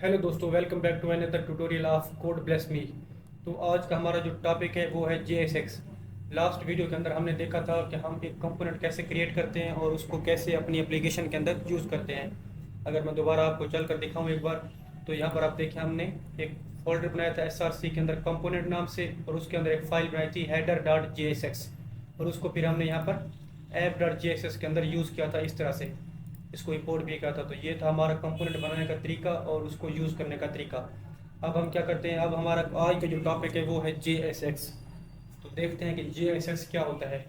Hello दोस्तों, welcome back to another tutorial of code bless me. तो आज का हमारा जो टॉपिक है वो है JSX। लास्ट वीडियो के अंदर हमने देखा था कि हम एक कंपोनेंट कैसे क्रिएट करते हैं और उसको कैसे अपनी एप्लीकेशन के अंदर यूज़ करते हैं। अगर मैं दोबारा आपको चल कर दिखाऊँ एक बार, तो यहाँ पर आप देखिए हमने एक फोल्डर बनाया था SRC के अंदर कंपोनेंट नाम से, और उसके अंदर एक फ़ाइल बनाई थी header.jsx, और उसको फिर हमने यहाँ पर app.js के अंदर यूज़ किया था इस तरह से। इसको इंपोर्ट भी किया था। तो ये था हमारा कंपोनेंट बनाने का तरीका और उसको यूज़ करने का तरीका। अब हम क्या करते हैं, अब हमारा आज का जो टॉपिक है वो है JSX। तो देखते हैं कि JSX क्या होता है।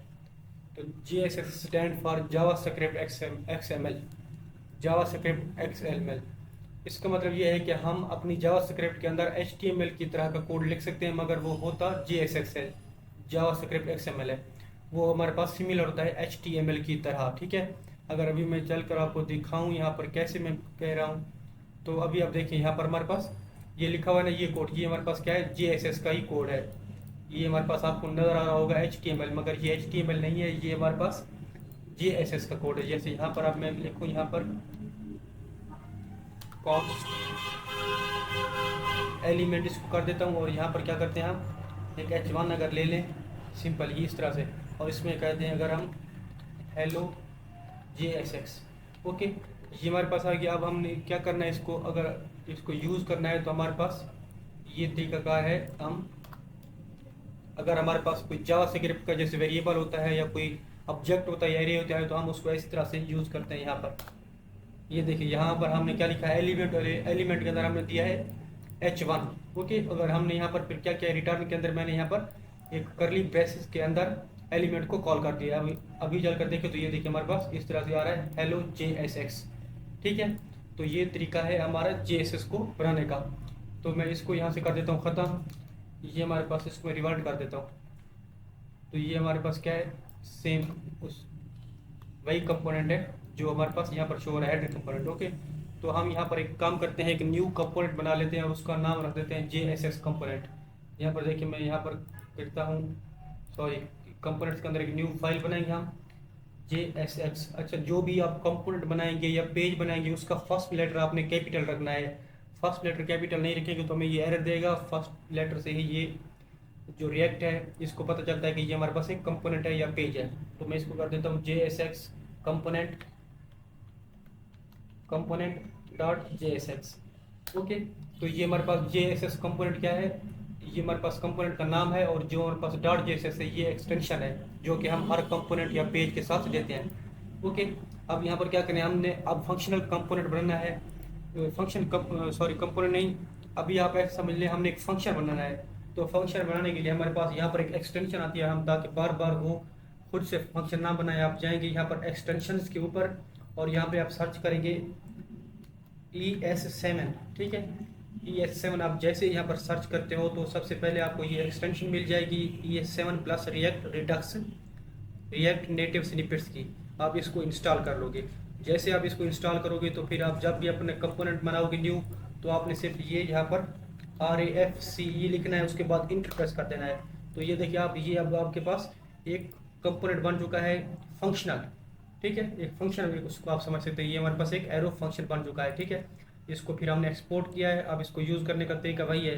तो JSX stand for JavaScript XML, JavaScript XML। इसका मतलब ये है कि हम अपनी जावास्क्रिप्ट के अंदर HTML की तरह का कोड लिख सकते हैं, मगर वो होता JSX है, जावास्क्रिप्ट XML है। वो हमारे पास सिमिलर होता है HTML की तरह, ठीक है। अगर अभी मैं चल कर आपको दिखाऊं यहाँ पर कैसे मैं कह रहा हूँ, तो अभी आप देखिए यहाँ पर हमारे पास ये लिखा हुआ है ना, ये कोड, ये हमारे पास क्या है, JSX का ही कोड है। ये हमारे पास आपको नज़र आ रहा होगा HTML, मगर ये HTML नहीं है, ये हमारे पास JSX का कोड है। जैसे यहाँ पर अब मैं लिखूँ यहाँ पर कॉस्ट एलिमेंट, इसको कर देता हूँ, और यहाँ पर क्या करते हैं हम एक H1 अगर ले लें सिंपल ये इस तरह से, और इसमें कहते हैं अगर हम हेलो JSX, ओके, ये हमारे पास आ गया। अब हमने क्या करना है, इसको अगर इसको यूज़ करना है तो हमारे पास ये तरीका का है। हम अगर हमारे पास कोई जावास्क्रिप्ट का जैसे वेरिएबल होता है या कोई ऑब्जेक्ट होता है या एरे होता है, तो हम उसको इस तरह से यूज़ करते हैं। यहाँ पर ये देखिए, यहाँ पर हमने क्या लिखा है, एलिमेंट, और एलिमेंट के अंदर हमने दिया है H1, ओके। अगर हमने यहाँ पर फिर क्या किया, रिटर्न के अंदर मैंने यहाँ पर एक करली ब्रेसेस के अंदर एलिमेंट को कॉल कर दिया। अभी चल कर देखें तो ये देखिए हमारे पास इस तरह से आ रहा है हेलो JSX, ठीक है। तो ये तरीका है हमारा JSX को बनाने का। तो मैं इसको यहाँ से कर देता हूँ ख़त्म। ये हमारे पास, इसको मैं रिवर्ट कर देता हूँ। तो ये हमारे पास क्या है, सेम उस वही कंपोनेंट है जो हमारे पास यहाँ पर शो हो रहा है, हेडर कंपोनेंट, ओके। तो हम यहाँ पर एक काम करते हैं, एक न्यू कंपोनेंट बना लेते हैं और उसका नाम रख देते हैं JSX कंपोनेंट। यहाँ पर देखिए मैं यहाँ पर करता हूँ, सॉरी, कंपोनेंट्स के अंदर एक न्यू फाइल बनाएंगे हम JSX। अच्छा, जो भी आप कंपोनेंट बनाएंगे या पेज बनाएंगे उसका फर्स्ट लेटर आपने कैपिटल रखना है। फर्स्ट लेटर कैपिटल नहीं रखेंगे तो हमें ये एरर देगा। फर्स्ट लेटर से ही ये जो रिएक्ट है इसको पता चलता है कि ये हमारे पास एक कंपोनेंट है या पेज है। तो मैं इसको कर देता हूँ JSX component, component dot JSX, okay. तो ये हमारे पास JSX कंपोनेंट क्या है, ये हमारे पास कंपोनेंट का नाम है, और जो हमारे पास डॉट JSX है ये एक्सटेंशन है जो कि हम हर कंपोनेंट या पेज के साथ देते हैं, ओके। अब यहाँ पर क्या करें, हमने अब फंक्शनल कंपोनेंट बनाना है, सॉरी कंपोनेंट नहीं, अभी आप ऐसे समझ लें हमने एक फंक्शन बनाना है। तो फंक्शन बनाने के लिए हमारे पास यहाँ पर एक एक्सटेंशन आती है, हम ताकि बार बार वो खुद से फंक्शन ना बनाए, आप जाएंगे यहाँ पर एक्सटेंशंस के ऊपर और यहाँ पे आप सर्च करेंगे ES7, ठीक है। ES7 आप जैसे यहाँ पर सर्च करते हो तो सबसे पहले आपको ये एक्सटेंशन मिल जाएगी ES7 plus react native snippets की। आप इसको इंस्टॉल कर लोगे। जैसे आप इसको इंस्टॉल करोगे तो फिर आप जब भी अपने कंपोनेंट बनाओगे न्यू, तो आपने सिर्फ ये यहाँ पर RAFCE लिखना है, उसके बाद इंटर प्रेस कर देना है। तो ये देखिए आप, ये अब आपके पास एक कंपोनेंट बन चुका है फंक्शनल, ठीक है। एक फंक्शन, उसको आप समझ सकते हैं, ये हमारे पास एक एरो फंक्शन बन चुका है, ठीक है। इसको फिर हमने एक्सपोर्ट किया है। अब इसको यूज़ करने का तरीका वही है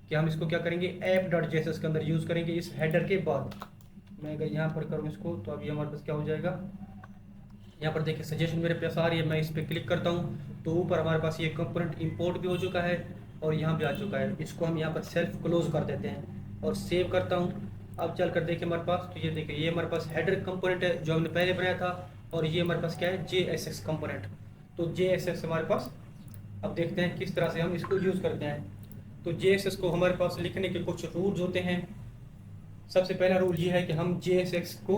कि हम इसको क्या करेंगे, app.js के अंदर यूज़ करेंगे इस हेडर के बाद। मैं अगर यहाँ पर करूँ इसको तो अभी हमारे पास क्या हो जाएगा, यहाँ पर देखिए सजेशन मेरे पास आ रही है, मैं इस पर क्लिक करता हूँ तो ऊपर हमारे पास ये कंपोनेंट इंपोर्ट भी हो चुका है और यहाँ भी आ चुका है। इसको हम यहाँ पर सेल्फ क्लोज कर देते हैं और सेव करता हूँ। अब चल कर देखिए हमारे पास, तो ये देखिए ये हमारे पास हेडर कंपोनेंट है जो हमने पहले बनाया था, और ये हमारे पास क्या है, JSX कंपोनेंट। तो JSX हमारे पास, अब देखते हैं किस तरह से हम इसको यूज़ करते हैं। तो JSX को हमारे पास लिखने के कुछ रूल्स होते हैं। सबसे पहला रूल ये है कि हम JSX को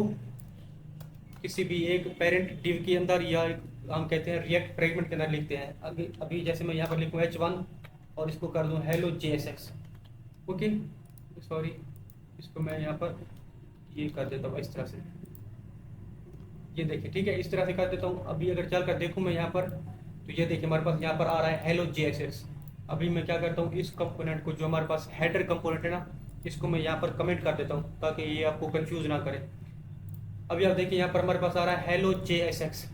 किसी भी एक पेरेंट डिव के अंदर या हम कहते हैं रिएक्ट फ्रेगमेंट के अंदर लिखते हैं। अभी अभी जैसे मैं यहाँ पर लिखूँ H1 और इसको कर दूँ हेलो JSX, ओके। सॉरी, इसको मैं यहाँ पर ये कर देता हूँ इस तरह से, ये देखिए, ठीक है, इस तरह से कर देता हूँ। अभी अगर चल कर देखूँ मैं यहाँ पर, तो ये देखिए हमारे पास यहाँ पर आ रहा है हेलो JSX। अभी मैं क्या करता हूँ, इस कंपोनेंट को जो हमारे पास हेडर कंपोनेंट है ना, इसको मैं यहाँ पर कमेंट कर देता हूँ ताकि ये आपको कंफ्यूज ना करे। अभी आप देखिए यहाँ पर हमारे पास आ रहा है हेलो JSX,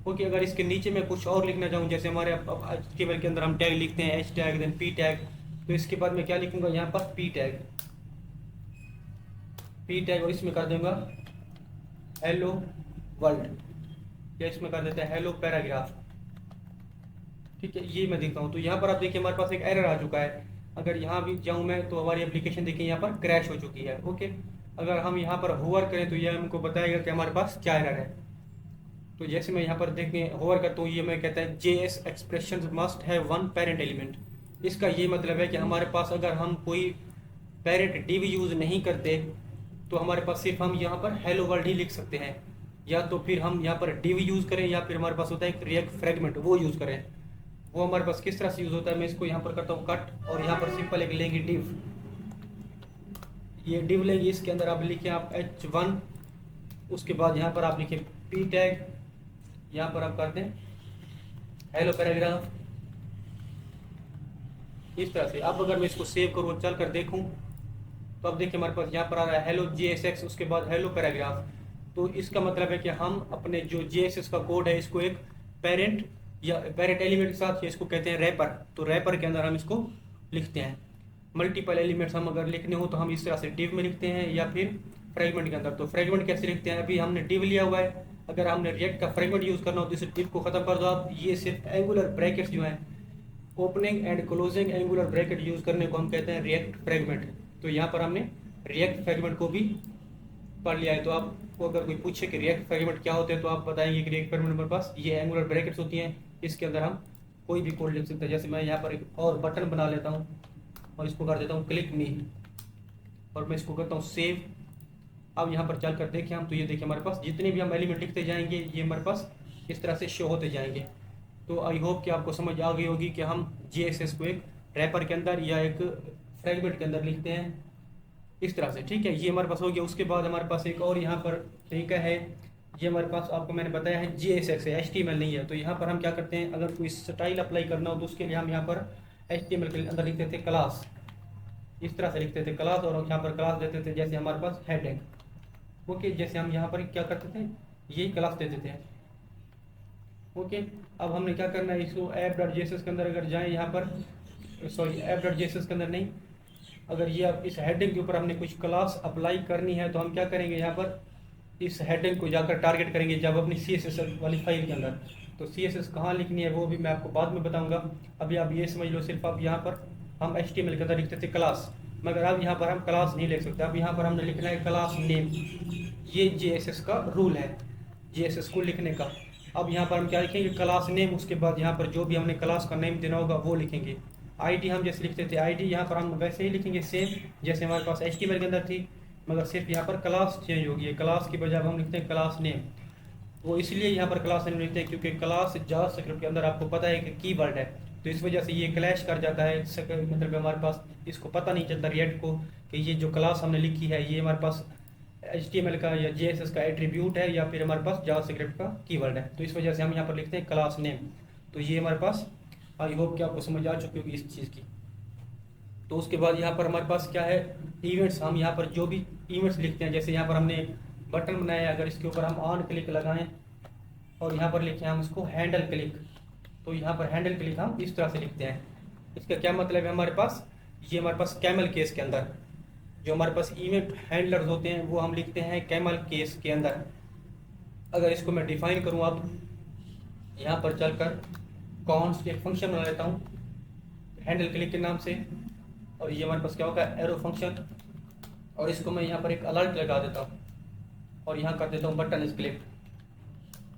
ओके, अगर इसके नीचे मैं कुछ और लिखना चाहूँ, जैसे हमारे HTML के अंदर हम टैग लिखते हैं H tag then P tag, तो इसके बाद मैं क्या लिखूंगा यहाँ पर पी टैग और इसमें कर दूंगा हेलो वर्ल्ड, या इसमें कर देते हैं हेलो पैराग्राफ। ठीक है, ये मैं देखता हूँ। तो यहाँ पर आप देखिए हमारे पास एक एरर आ चुका है। अगर यहाँ भी जाऊँ मैं तो हमारी एप्लीकेशन देखिए यहाँ पर क्रैश हो चुकी है। ओके, अगर हम यहाँ पर होवर करें तो ये हमको बताएगा कि हमारे पास क्या एरर है। तो जैसे मैं यहाँ पर देखने होवर करता हूँ, ये मैं कहता है JS expression must have one parent element. इसका ये मतलब है कि हमारे पास अगर हम कोई पेरेंट डिव यूज़ नहीं करते तो हमारे पास सिर्फ हम यहाँ पर हेलो वर्ल्ड ही लिख सकते हैं, या तो फिर हम यहाँ पर डिव यूज़ करें, या फिर हमारे पास होता है एक रिएक्ट फ्रेगमेंट वो यूज़ करें। वो हमारे पास किस तरह से यूज़ होता है, मैं इसको यहाँ पर करता हूँ कट, और यहाँ पर सिंपल एक लेंगे डिव। ये डिव लेंगे, इसके अंदर आप लिखें आप H1, उसके बाद यहाँ पर आप लिखें पी टैग, यहाँ पर आप कर दें हेलो पैराग्राफ, इस तरह से। अब अगर मैं इसको सेव करूँ चल कर देखूँ तो अब देखिए हमारे पास यहाँ पर आ रहा है हेलो JSX, उसके बाद हेलो पैराग्राफ। तो इसका मतलब है कि हम अपने जो JSX का कोड है इसको एक पेरेंट या पेरेंट एलिमेंट के साथ, इसको कहते हैं रैपर, तो रैपर के अंदर हम इसको लिखते हैं। मल्टीपल एलिमेंट्स हम अगर लिखने हो तो हम इस तरह से डिव में लिखते हैं, या फिर फ्रेगमेंट के अंदर। तो फ्रेगमेंट कैसे लिखते हैं, अभी हमने डिव लिया हुआ है, अगर हमने रिएक्ट का फ्रेगमेंट यूज़ करना हो तो इस डिव को ख़त्म कर दो आप। ये सिर्फ एंगुलर ब्रैकेट्स जो हैं, opening and closing angular bracket use करने को हम कहते हैं रिएक्ट फ्रेगमेंट। तो यहाँ पर हमने रिएक्ट फ्रेगमेंट को भी पढ़ लिया है। तो आपको अगर कोई पूछे कि रिएक्ट फ्रेगमेंट क्या होते हैं तो आप बताएंगे कि रिएक्ट फ्रेगमेंट हमारे पास ये एंगुलर ब्रैकेट्स होती हैं, इसके अंदर हम कोई भी कोड लिख सकते हैं। जैसे मैं यहाँ पर एक और बटन बना लेता हूँ और इसको कर देता हूँ क्लिक मी, और मैं इसको करता हूँ सेव। अब यहाँ पर चल कर देखें हम, तो ये देखिए हमारे पास जितने भी हम एलिमेंट लिखते जाएंगे ये हमारे पास इस तरह से शो होते जाएंगे। तो आई होप कि आपको समझ आ गई होगी कि हम JSS को एक रैपर के अंदर या एक फ्रेगमेंट के अंदर लिखते हैं इस तरह से। ठीक है, ये हमारे पास हो गया। उसके बाद हमारे पास एक और यहाँ पर तरीका है, ये हमारे पास आपको मैंने बताया है JSX है, HTML नहीं है। तो यहाँ पर हम क्या करते हैं, अगर कोई स्टाइल अप्लाई करना हो तो उसके लिए हम यहाँ पर HTML के अंदर लिखते थे क्लास, इस तरह से लिखते थे क्लास, और यहाँ पर क्लास देते थे जैसे हमारे पास हेडिंग। ओके, जैसे हम यहाँ पर क्या करते थे, यही क्लास देते थे। ओके, अब हमने क्या करना है, इसको app.js के अंदर अगर जाएं, यहाँ पर सॉरी app.js के अंदर नहीं, अगर ये अब इस हेडिंग के ऊपर हमने कुछ क्लास अप्लाई करनी है तो हम क्या करेंगे, यहाँ पर इस हेडिंग को जाकर टारगेट करेंगे जब अपनी CSS वाली फाइल के अंदर। तो CSS कहाँ लिखनी है वो भी मैं आपको बाद में बताऊंगा। अभी आप ये समझ लो, सिर्फ अब यहाँ पर हम HTML के अंदर लिखते थे क्लास, मगर अब यहाँ पर हम क्लास नहीं लिख सकते। अब यहाँ पर हमने लिखना है क्लास नेम, ये JSS का रूल है JSS को लिखने का। अब यहाँ पर हम क्या लिखेंगे, क्लास नेम, उसके बाद यहाँ पर जो भी हमने क्लास का नेम देना होगा वो लिखेंगे। ID हम जैसे लिखते थे ID, यहाँ पर हम वैसे ही लिखेंगे सेम जैसे हमारे पास HTML के अंदर थी, मगर सिर्फ यहाँ पर क्लास चेंज होगी। क्लास की बजाय हम लिखते हैं क्लास नेम। वो इसलिए यहाँ पर क्लास नेम लिखते हैं क्योंकि क्लास जावास्क्रिप्ट के अंदर आपको पता है कि कीवर्ड है, तो इस वजह से ये क्लैश कर जाता है। मतलब हमारे पास इसको पता नहीं चलता रिएक्ट को कि ये जो क्लास हमने लिखी है ये हमारे पास HTML का या JSS का एट्रीब्यूट है या फिर हमारे पास जावास्क्रिप्ट का कीवर्ड है। तो इस वजह से हम यहाँ पर लिखते हैं क्लास नेम। तो ये हमारे पास, आई होप कि आपको समझ आ चुकी होगी इस चीज़ की। तो उसके बाद यहाँ पर हमारे पास क्या है, इवेंट्स। हम यहाँ पर जो भी इवेंट्स लिखते हैं, जैसे यहाँ पर हमने बटन बनाया, अगर इसके ऊपर हम ऑन क्लिक लगाएं और यहाँ पर लिखें हम इसको हैंडल क्लिक, तो यहाँ पर हैंडल क्लिक हम इस तरह से लिखते हैं। इसका क्या मतलब है, हमारे पास ये हमारे पास कैमल केस के अंदर जो हमारे पास इवेंट हैंडलर्स होते हैं वो हम लिखते हैं कैमल केस के अंदर। अगर इसको मैं डिफाइन करूँ, अब यहाँ पर चलकर कॉन्स्ट एक फंक्शन बना लेता हूँ हैंडल क्लिक के नाम से, और ये हमारे पास क्या होगा, एरो फंक्शन, और इसको मैं यहाँ पर एक अलर्ट लगा देता हूँ और यहाँ कर देता हूँ button is clicked,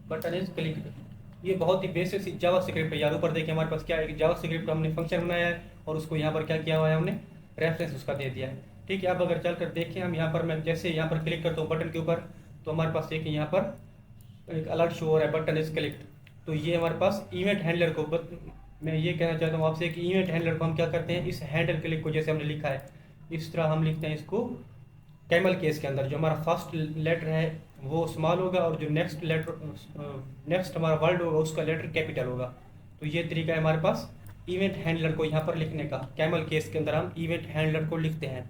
button is clicked. ये बहुत ही बेसिक सी जावास्क्रिप्ट है यार। ऊपर देखिए हमारे पास क्या है, जावास्क्रिप्ट हमने फंक्शन बनाया है और उसको यहाँ पर क्या किया हुआ है, हमने रेफरेंस उसका दे दिया है। ठीक है, अब अगर चलकर देखें हम, यहाँ पर मैं जैसे यहाँ पर क्लिक करता हूँ बटन के ऊपर तो हमारे पास देखिए यहाँ पर एक अलर्ट शो हो रहा है, बटन इज क्लिक्ड। तो ये हमारे पास इवेंट हैंडलर को मैं ये कहना चाहता हूँ आपसे कि इवेंट हैंडलर को हम क्या करते हैं, इस हैंडल क्लिक को जैसे हमने लिखा है इस तरह हम लिखते हैं इसको कैमल केस के अंदर। जो हमारा फर्स्ट लेटर है वो स्मॉल होगा और जो नेक्स्ट हमारा वर्ड होगा उसका लेटर कैपिटल होगा। तो ये तरीका है हमारे पास इवेंट हैंडलर को यहाँ पर लिखने का। कैमल केस के अंदर हम इवेंट हैंडलर को लिखते हैं।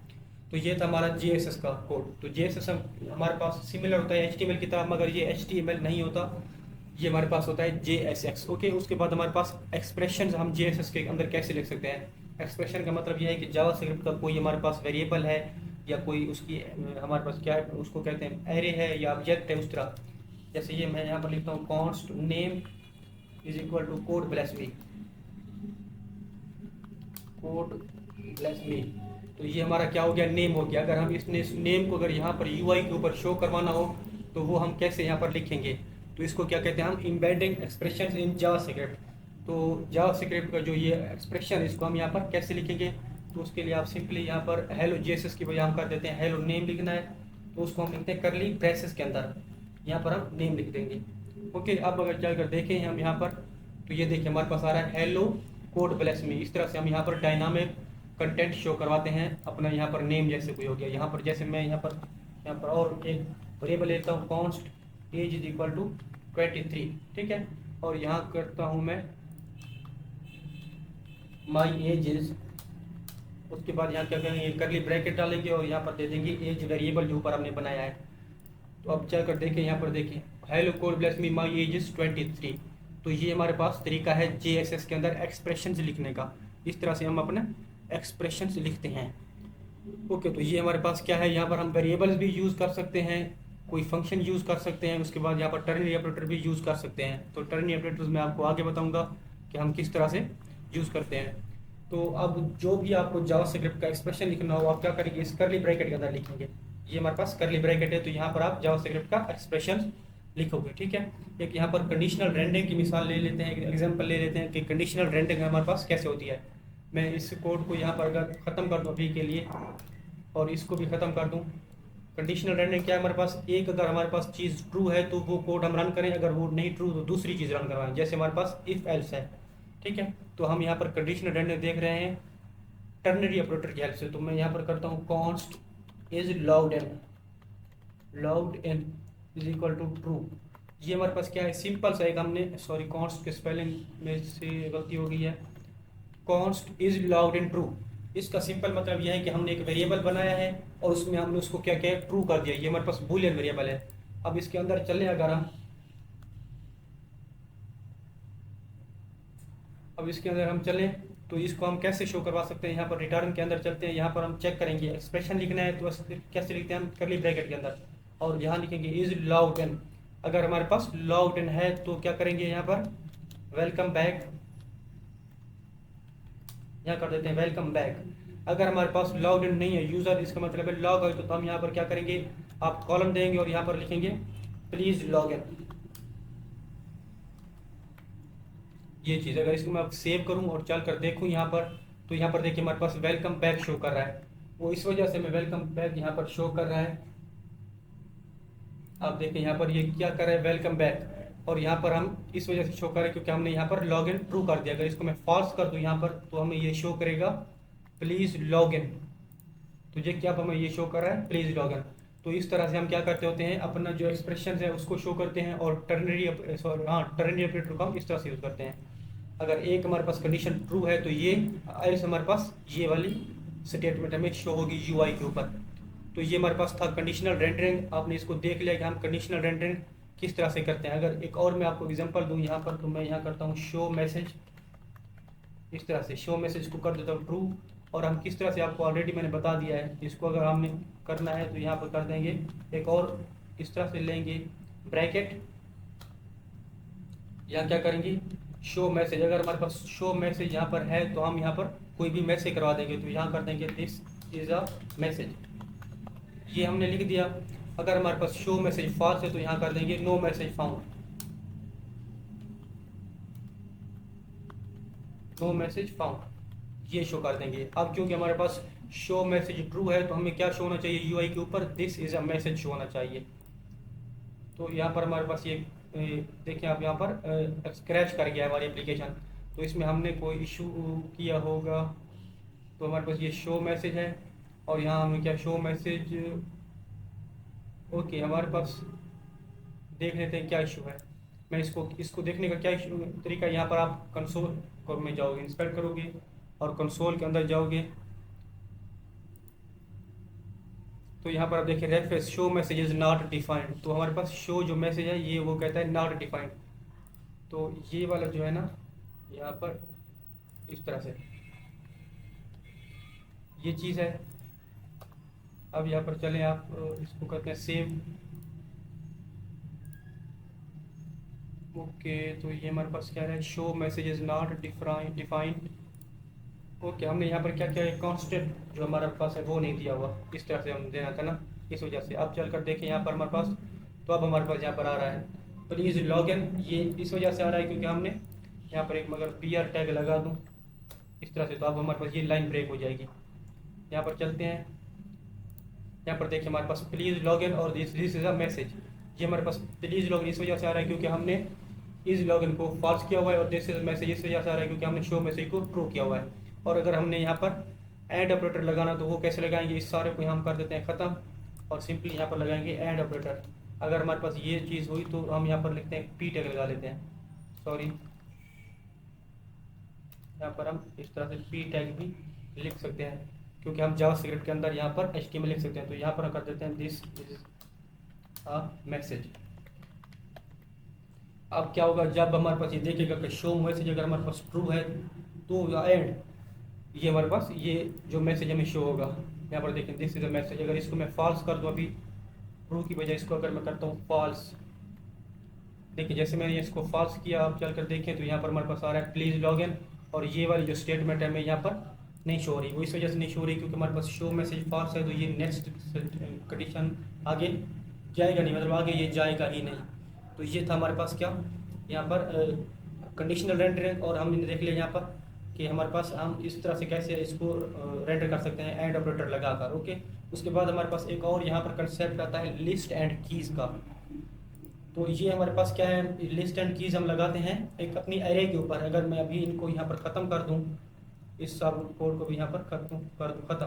तो ये था हमारा JSS का कोड। तो JSS हमारे पास सिमिलर होता है HTML की तरह, मगर ये HTML नहीं होता, ये हमारे पास होता है JSX। ओके, उसके बाद हमारे पास एक्सप्रेशन हम JSX के अंदर कैसे लिख सकते हैं। एक्सप्रेशन का मतलब ये है कि जावास्क्रिप्ट का कोई हमारे पास वेरिएबल है या कोई उसकी हमारे पास क्या है, उसको कहते हैं एरे है या ऑब्जेक्ट है, उस तरह। जैसे ये मैं यहाँ पर लिखता हूँ const name is equal to code bless me, code bless me. तो ये हमारा क्या हो गया, नेम हो गया। अगर हम इसने इस नेम को अगर यहाँ पर यूआई के ऊपर शो करवाना हो तो वो हम कैसे यहाँ पर लिखेंगे, तो इसको क्या कहते हैं हम, एम्बेडिंग एक्सप्रेशन इन जावास्क्रिप्ट। तो जावास्क्रिप्ट का जो ये एक्सप्रेशन है इसको हम यहाँ पर कैसे लिखेंगे, तो उसके लिए आप सिंपली यहाँ पर हेलो जेएसएस की बजाय हम कर देते हैं हेलो नेम लिखना है, तो उसको हम लिखते हैं करली ब्रेसेस के अंदर, यहाँ पर हम नेम लिख देंगे। ओके, अब अगर चलकर देखें हम यहाँ पर, तो ये देखिए हमारे पास आ रहा है हेलो कोड ब्लेस मी। इस तरह से हम यहाँ पर डायनामिक कंटेंट शो करवाते हैं अपना। यहाँ पर नेम जैसे कोई हो गया, यहाँ पर जैसे मैं यहाँ पर और एक वेरिएबल लेता हूँ const age is equal to 23, ठीक है। और यहाँ करता हूँ मैं माई एज इज, उसके बाद यहाँ क्या करेंगे, करली ब्रैकेट डालेंगे और यहाँ पर दे देंगे एज वेरिएबल जो ऊपर हमने बनाया है। तो अब चलकर देखें, यहाँ पर देखें hello code bless me my age is 23। तो ये हमारे पास तरीका है JSS के अंदर एक्सप्रेशंस लिखने का। इस तरह से हम अपने एक्सप्रेशंस लिखते हैं। ओके, तो ये हमारे पास क्या है, यहाँ पर हम वेरिएबल्स भी यूज़ कर सकते हैं, कोई फंक्शन यूज़ कर सकते हैं, उसके बाद यहाँ पर टर्नरी ऑपरेटर भी यूज़ कर सकते हैं। तो टर्नरी ऑपरेटर्स मैं आपको आगे बताऊँगा कि हम किस तरह से यूज़ करते हैं। तो अब जो भी आपको जावास्क्रिप्ट का एक्सप्रेशन लिखना हो आप क्या करेंगे, इस करली ब्रैकेट के अंदर लिखेंगे। ये हमारे पास करली ब्रैकेट है, तो यहाँ पर आप जावास्क्रिप्ट का एक्सप्रेशन लिखोगे, ठीक है। एक यहाँ पर कंडीशनल रेंडरिंग की मिसाल ले लेते हैं, एक एग्जांपल ले लेते हैं कि कंडीशनल रेंडरिंग हमारे पास कैसे होती है। मैं इस कोड को यहाँ पर अगर ख़त्म कर दूँ अभी के लिए और इसको भी ख़त्म कर दूँ। कंडीशनल रेंडरिंग क्या है, हमारे पास एक अगर हमारे पास चीज़ ट्रू है तो वो कोड हम रन करें, अगर वो नहीं ट्रू तो दूसरी चीज़ रन करवाएं। जैसे हमारे पास इफ़ एल्स है, ठीक है। तो हम यहाँ पर कंडीशनल रेंडरिंग देख रहे हैं टर्नरी ऑपरेटर की हेल्प से। तो मैं यहाँ पर करता हूँ const is logged in is equal to true. ये हमारे पास क्या है, सिंपल सा एक हमने, सॉरी कॉन्स्ट के स्पेलिंग में से गलती हो गई है, const is logged in true. इसका सिंपल मतलब यह है कि हमने एक वेरिएबल बनाया है और उसमें हमने उसको क्या किया, ट्रू कर दिया। ये हमारे पास बूलियन वेरिएबल है। अब इसके अंदर चले अगर हम, अब इसके अंदर हम चलें तो इसको हम कैसे शो करवा सकते हैं। यहाँ पर रिटर्न के अंदर चलते हैं, यहाँ पर हम चेक करेंगे एक्सप्रेशन लिखना है तो कैसे लिखते हैं हम, करली ब्रैकेट के अंदर, और यहाँ लिखेंगे इज लॉग्ड इन। अगर हमारे पास लॉग्ड इन है तो क्या करेंगे, यहाँ पर वेलकम बैक, यहाँ कर देते हैं वेलकम बैक। अगर हमारे पास लॉग्ड इन नहीं है यूज़र, इसका मतलब है लॉग आउट, तो हम यहाँ पर क्या करेंगे, आप कॉलम देंगे और यहाँ पर लिखेंगे प्लीज़ लॉग इन। ये चीज़ अगर इसको मैं सेव करूँ और चल कर देखूँ यहाँ पर, तो यहाँ पर देखिए हमारे पास वेलकम बैक शो कर रहा है। वो इस वजह से मैं वेलकम बैक यहाँ पर शो कर रहा है। आप देखिए यहाँ पर ये क्या कर रहा है, वेलकम बैक, और यहाँ पर हम इस वजह से शो कर रहे हैं क्योंकि हमने यहाँ पर लॉग इन ट्रू कर दिया। अगर इसको मैं फॉल्स कर दूँ यहाँ पर तो हमें ये शो करेगा प्लीज़ लॉग इन। तो ये क्या हमें ये शो कर रहा है, प्लीज़ लॉग इन। तो इस तरह से हम क्या करते होते हैं, अपना जो एक्सप्रेशन है उसको शो करते हैं, और टर्नरी ऑपरेटर को हम इस तरह से यूज़ करते हैं। अगर एक हमारे पास कंडीशन ट्रू है तो ये एल्स हमारे पास ये वाली स्टेटमेंट हमें शो होगी यूआई के ऊपर। तो ये हमारे पास था कंडीशनल रेंडरिंग। आपने इसको देख लिया कि हम कंडीशनल रेंडरिंग किस तरह से करते हैं। अगर एक और मैं आपको एग्जांपल दूं यहाँ पर, तो मैं यहाँ करता हूँ शो मैसेज। इस तरह से शो मैसेज को कर देता हूँ ट्रू, और हम किस तरह से आपको ऑलरेडी मैंने बता दिया है। इसको अगर हमने करना है तो यहाँ पर कर देंगे एक और, इस तरह से लेंगे ब्रैकेट, यहाँ क्या करेंगे शो मैसेज। अगर हमारे पास शो मैसेज यहाँ पर है तो हम यहाँ पर कोई भी मैसेज करवा देंगे, तो यहाँ कर देंगे दिस इज अ मैसेज, ये हमने लिख दिया। अगर हमारे पास शो मैसेज फॉल्स है तो यहाँ कर देंगे no message found, no message found, ये शो कर देंगे। अब क्योंकि हमारे पास शो मैसेज ट्रू है तो हमें क्या शो होना चाहिए, यूआई के ऊपर this is a message show होना चाहिए। तो यहाँ पर हमारे पास ये देखिए आप यहाँ पर स्क्रैच कर गया हमारी एप्लीकेशन, तो इसमें हमने कोई इशू किया होगा। तो हमारे पास ये शो मैसेज है और यहाँ हमें क्या शो मैसेज, ओके हमारे पास देख लेते हैं क्या इशू है। मैं इसको देखने का क्या इशू तरीका, यहाँ पर आप कंसोल में जाओगे, इंस्पेक्ट करोगे और कंसोल के अंदर जाओगे, तो यहाँ पर आप देखिए reference show message is not defined. तो हमारे पास शो जो मैसेज है ये वो कहता है नॉट डिफाइंड। तो ये वाला जो है ना, यहाँ पर इस तरह से ये चीज़ है। अब यहाँ पर चलें आप, इसको करते हैं सेव। ओके, तो ये हमारे पास क्या है, show message is not defined. Okay, हमने यहाँ पर क्या क्या है, कांस्टेंट जो हमारे पास है वो नहीं दिया हुआ, इस तरह से हम देना था ना, इस वजह से। अब चल कर देखें यहाँ पर हमारे पास, तो अब हमारे पास यहाँ पर आ रहा है प्लीज़ लॉग इन। ये इस वजह से आ रहा है क्योंकि हमने यहाँ पर एक मगर पी आर टैग लगा दूँ इस तरह से, तो अब हमारे पास ये लाइन ब्रेक हो जाएगी। यहाँ पर चलते हैं, यहाँ पर देखिए हमारे पास प्लीज़ लॉग इन और this this is a message. ये हमारे पास प्लीज़ लॉग इन इस वजह से आ रहा है क्योंकि हमने इस लॉगिन को फॉल्स किया हुआ है, और दिस इज मैसेज इस वजह से आ रहा है क्योंकि हमने शो मैसेज को ट्रू किया हुआ है। और अगर हमने यहाँ पर एंड ऑपरेटर लगाना तो वो कैसे लगाएंगे, इस सारे को हम कर देते हैं ख़त्म और सिंपली यहाँ पर लगाएंगे एंड ऑपरेटर। अगर हमारे पास ये चीज़ हुई तो हम यहाँ पर लिखते हैं पी टैग लगा लेते हैं, सॉरी, यहाँ पर हम इस तरह से पी टैग भी लिख सकते हैं क्योंकि हम जावास्क्रिप्ट के अंदर यहाँ पर HTML लिख सकते हैं। तो यहाँ पर कर देते हैं दिस इज अ मैसेज। अब क्या होगा, जब हमारे पास ये देखेगा कि शो मैसेज अगर हमारे पास ट्रू है तो एंड ये हमारे पास ये जो मैसेज हमें शो होगा। यहाँ पर देखें दिस इज अ मैसेज। अगर इसको मैं फॉल्स कर दूँ, अभी ट्रू की बजाय इसको अगर मैं करता हूँ फॉल्स, देखिए जैसे मैंने इसको फॉल्स किया, आप चल कर देखें तो यहाँ पर हमारे पास आ रहा है प्लीज़ लॉग इन, और ये वाली जो स्टेटमेंट है हमें यहाँ पर नहीं शो हो रही। वो इस वजह से नहीं शो हो रही क्योंकि हमारे पास शो मैसेज फॉल्स है, तो ये नेक्स्ट कंडीशन आगे जाएगा नहीं, मतलब आगे ये जाएगा ही नहीं। तो ये था हमारे पास क्या, यहाँ पर कंडीशनल रेंडरिंग। और हमने देख लिया यहाँ पर कि हमारे पास हम इस तरह से कैसे इसको रेंडर कर सकते हैं एंड ऑपरेटर लगाकर। ओके, उसके बाद हमारे पास एक और यहाँ पर कंसेप्ट आता है लिस्ट एंड कीज़ का। तो ये हमारे पास क्या है, लिस्ट एंड कीज़ हम लगाते हैं एक अपनी एरे के ऊपर। अगर मैं अभी इनको यहाँ पर ख़त्म कर दूँ, इस सब कोड को भी यहाँ पर ख़त्म कर दूँ, ख़त्म।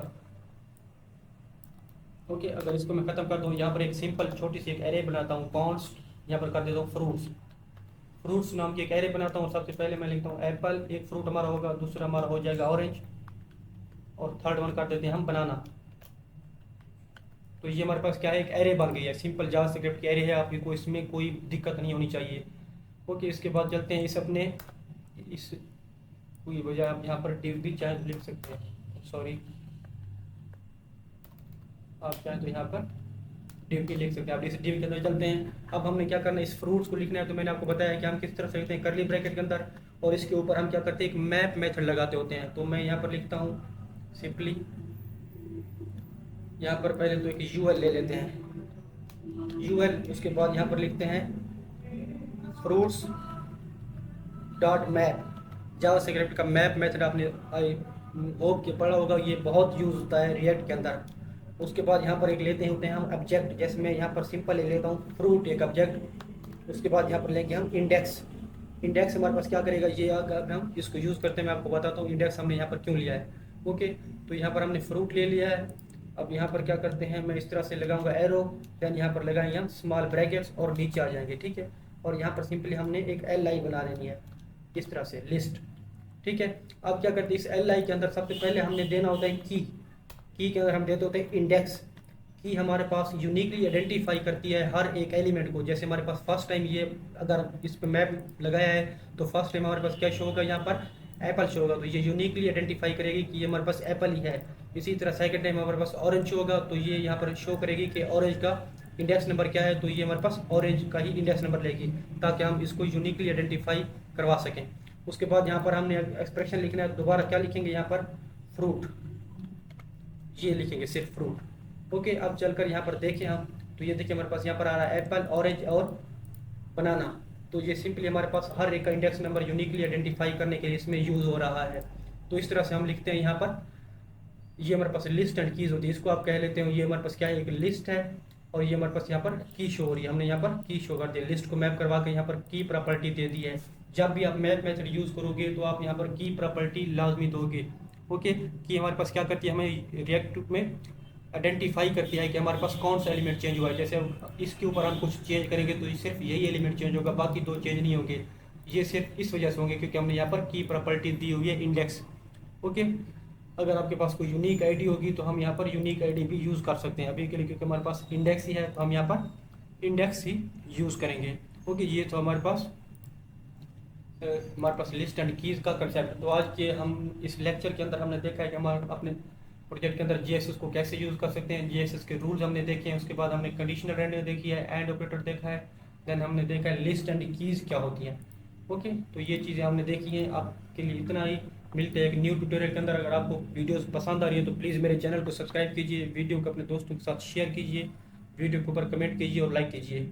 ओके, अगर इसको मैं ख़त्म कर दूँ, यहाँ पर एक सिंपल छोटी सी एक एरे बनाता हूँ, कॉन्स्ट यहाँ पर कर देता हूँ फ्रूट्स। फ्रूट्स नाम की एक एरे बनाता हूँ। सबसे पहले मैं लिखता हूँ एप्पल, एक फ्रूट हमारा होगा, दूसरा हमारा हो जाएगा ऑरेंज, और थर्ड वन कर देते हैं हम बनाना। तो ये हमारे पास क्या है, एक एरे बन गई है, सिंपल जावास्क्रिप्ट की एरे है, आपको इसमें कोई दिक्कत नहीं होनी चाहिए। ओके, इसके बाद चलते हैं इस अपने इस कोई बजाय आप यहाँ पर डिव भी चाहे लिख सकते हैं, सॉरी, आप चाहें तो यहाँ पर डिव भी लिख सकते हैं। आप इस डिव के अंदर चलते हैं। अब हमने क्या करना है, इस फ्रूट्स को लिखना है। तो मैंने आपको बताया कि हम किस तरह से लिखते हैं, करली ब्रैकेट के अंदर, और इसके ऊपर हम क्या करते हैं, एक मैप मेथड लगाते होते हैं। तो मैं यहाँ पर लिखता हूँ सिंपली, यहाँ पर पहले तो एक यूएल ले लेते हैं, यूएल, उसके बाद यहाँ पर लिखते हैं फ्रूट्स डॉट मैप। जावास्क्रिप्ट का मैप मेथड आपने होप के पढ़ा होगा, ये बहुत यूज़ होता है रिएक्ट के अंदर। उसके बाद यहाँ पर एक लेते होते हैं हम ऑब्जेक्ट, जैसे मैं यहाँ पर सिंपल ले लेता हूँ फ्रूट एक ऑब्जेक्ट। उसके बाद यहाँ पर लेंगे हम इंडेक्स। इंडेक्स हमारे पास क्या करेगा, ये अगर हम इसको यूज़ करते हैं, मैं आपको बताता हूँ इंडेक्स हमने यहाँ पर क्यों लिया है। ओके, तो यहाँ पर हमने फ्रूट ले लिया है। अब यहाँ पर क्या करते हैं, मैं इस तरह से लगाऊंगा एरो, देन यहाँ पर लगाएंगे हम स्मॉल ब्रैकेट्स और नीचे आ जाएंगे, ठीक है। और यहाँ पर सिंपली हमने एक LI बना लेनी है इस तरह से लिस्ट, ठीक है। अब क्या करते हैं, इस LI के अंदर सबसे पहले हमने देना होता है की के अंदर हम देते होते हैं इंडेक्स। की हमारे पास यूनिकली आइडेंटिफाई करती है हर एक एलिमेंट को। जैसे हमारे पास फर्स्ट टाइम ये अगर इस पर मैप लगाया है तो फर्स्ट टाइम हमारे पास क्या शो होगा, यहाँ पर एप्पल शो होगा, तो ये यूनिकली आइडेंटिफाई करेगी कि ये हमारे पास एप्पल ही है। इसी तरह सेकंड टाइम हमारे पास ऑरेंज शो होगा, तो ये यहाँ पर शो करेगी कि ऑरेंज का इंडेक्स नंबर क्या है, तो ये हमारे पास ऑरेंज का ही इंडेक्स नंबर लेगी, ताकि हम इसको यूनिकली आइडेंटिफाई करवा सकें। उसके बाद यहाँ पर हमने एक्सप्रेशन लिखना है, दोबारा क्या लिखेंगे, यहाँ पर फ्रूट, ये लिखेंगे सिर्फ फ्रूट। ओके, अब चलकर यहाँ पर देखें हम, तो ये देखिए हमारे पास यहाँ पर आ रहा है एप्पल, ऑरेंज और बनाना। तो ये सिंपली हमारे पास हर एक का इंडेक्स नंबर यूनिकली आइडेंटिफाई करने के लिए इसमें यूज़ हो रहा है। तो इस तरह से हम लिखते हैं यहाँ पर, ये हमारे पास लिस्ट एंड कीज़ होती है, इसको आप कह लेते हो। ये हमारे पास क्या है, एक लिस्ट है, और ये हमारे पास यहाँ पर की शो हो रही है, हमने यहाँ पर की शो कर दी, लिस्ट को मैप करवा के यहाँ पर की प्रॉपर्टी दे दी है। जब भी आप मैप मेथड यूज़ करोगे तो आप यहाँ पर की प्रॉपर्टी लाजमी दोगे। ओके, कि हमारे पास क्या करती है, हमें रिएक्ट में आइडेंटिफाई करती है कि हमारे पास कौन सा एलिमेंट चेंज हुआ है। जैसे इसके ऊपर हम कुछ चेंज करेंगे तो सिर्फ यही एलिमेंट चेंज होगा, बाकी दो चेंज नहीं होंगे। ये सिर्फ इस वजह से होंगे क्योंकि हमने यहाँ पर की प्रॉपर्टी दी हुई है इंडेक्स। ओके, अगर आपके पास कोई यूनिक आईडी होगी तो हम यहाँ पर यूनिक आईडी भी यूज़ कर सकते हैं। अभी के लिए क्योंकि हमारे पास इंडेक्स ही है तो हम यहाँ पर इंडेक्स ही यूज़ करेंगे। ओके, ये तो हमारे पास हमारे पास लिस्ट एंड कीज़ का कंसेप्ट। तो आज के हम इस लेक्चर के अंदर हमने देखा है कि हमारे अपने प्रोजेक्ट के अंदर जीएसएस को कैसे यूज़ कर सकते हैं, जीएसएस के रूल्स हमने देखे हैं, उसके बाद हमने कंडीशनल रेंडर देखी है, एंड ऑपरेटर देखा है, देन हमने देखा है लिस्ट एंड कीज़ क्या होती हैं। ओके, तो ये चीज़ें हमने देखी हैं। आपके लिए इतना ही, मिलते हैं एक न्यू ट्यूटोरियल के अंदर। अगर आपको वीडियोस पसंद आ रही है तो प्लीज़ मेरे चैनल को सब्सक्राइब कीजिए, वीडियो को अपने दोस्तों के साथ शेयर कीजिए, वीडियो के ऊपर कमेंट कीजिए और लाइक कीजिए।